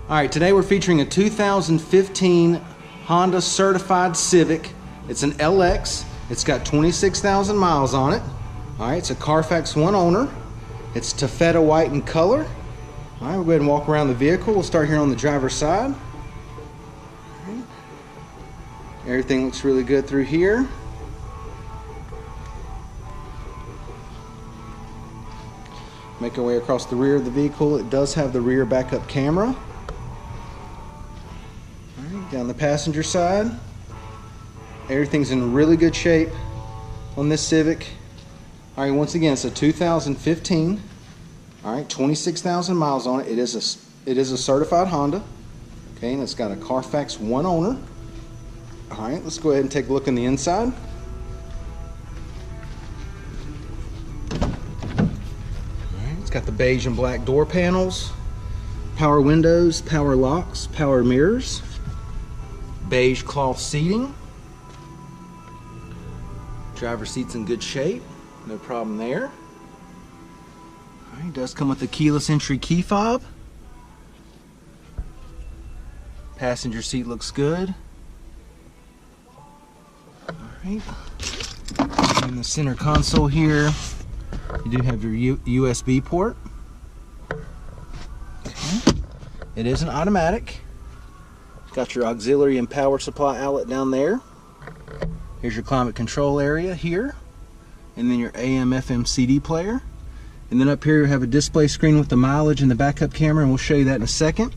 Alright, today we're featuring a 2015 Honda Certified Civic. It's an LX. It's got 26,000 miles on it. Alright, it's a Carfax one owner. It's taffeta white in color. Alright, we'll go ahead and walk around the vehicle. We'll start here on the driver's side. Right. Everything looks really good through here. Make our way across the rear of the vehicle. It does have the rear backup camera. Alright, down the passenger side. Everything's in really good shape on this Civic. Alright, once again, it's a 2015. Alright, 26,000 miles on it. It is a certified Honda. Okay, and it's got a Carfax one owner. Alright, let's go ahead and take a look in the inside. Got the beige and black door panels, power windows, power locks, power mirrors, beige cloth seating. Driver's seat's in good shape, no problem there. All right, it does come with the keyless entry key fob. Passenger seat looks good. All right, in the center console here, you do have your USB port. Okay. It is an automatic. Got your auxiliary and power supply outlet down there. Here's your climate control area here. And then your AM/FM CD player. And then up here you have a display screen with the mileage and the backup camera, and we'll show you that in a second.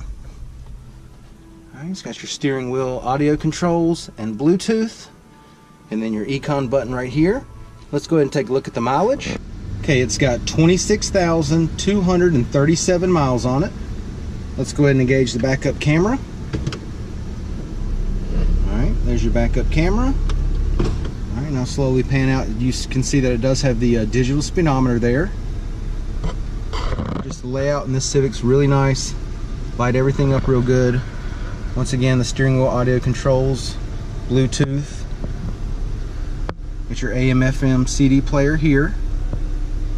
Alright, it's got your steering wheel audio controls and Bluetooth. And then your Econ button right here. Let's go ahead and take a look at the mileage. Okay, it's got 26,237 miles on it. Let's go ahead and engage the backup camera. Alright, there's your backup camera. Alright, now slowly pan out. You can see that it does have the digital speedometer there. Just the layout in this Civic's really nice. Light everything up real good. Once again, the steering wheel audio controls, Bluetooth. Get your AM/FM CD player here.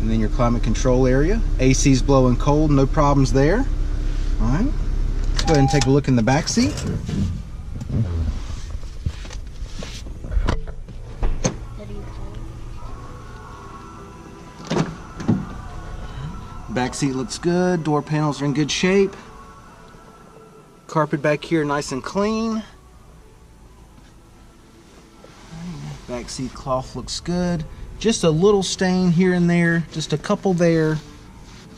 And then your climate control area. AC's blowing cold, no problems there. Alright, let's go ahead and take a look in the back seat. Back seat looks good, door panels are in good shape. Carpet back here nice and clean. Back seat cloth looks good. Just a little stain here and there, just a couple there, a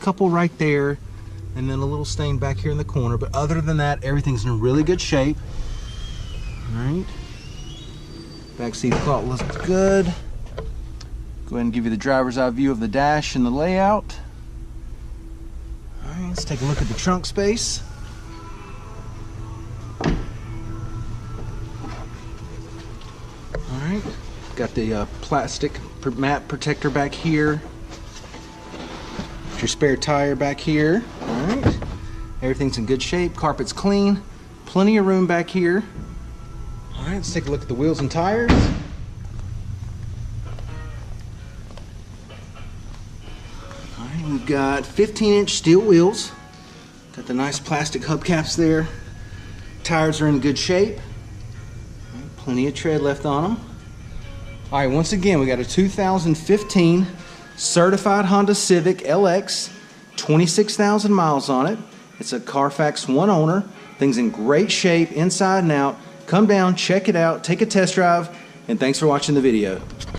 couple right there, and then a little stain back here in the corner. But other than that, everything's in really good shape. All right. Back seat cloth looks good. Go ahead and give you the driver's eye view of the dash and the layout. All right, let's take a look at the trunk space. All right. Got the plastic mat protector back here. Your spare tire back here. Alright. Everything's in good shape. Carpet's clean. Plenty of room back here. Alright, let's take a look at the wheels and tires. Alright, we've got 15-inch steel wheels. Got the nice plastic hubcaps there. Tires are in good shape. Right, plenty of tread left on them. Alright, once again, we got a 2015 certified Honda Civic LX, 26,000 miles on it. It's a Carfax one owner. Things in great shape, inside and out. Come down, check it out, take a test drive, and thanks for watching the video.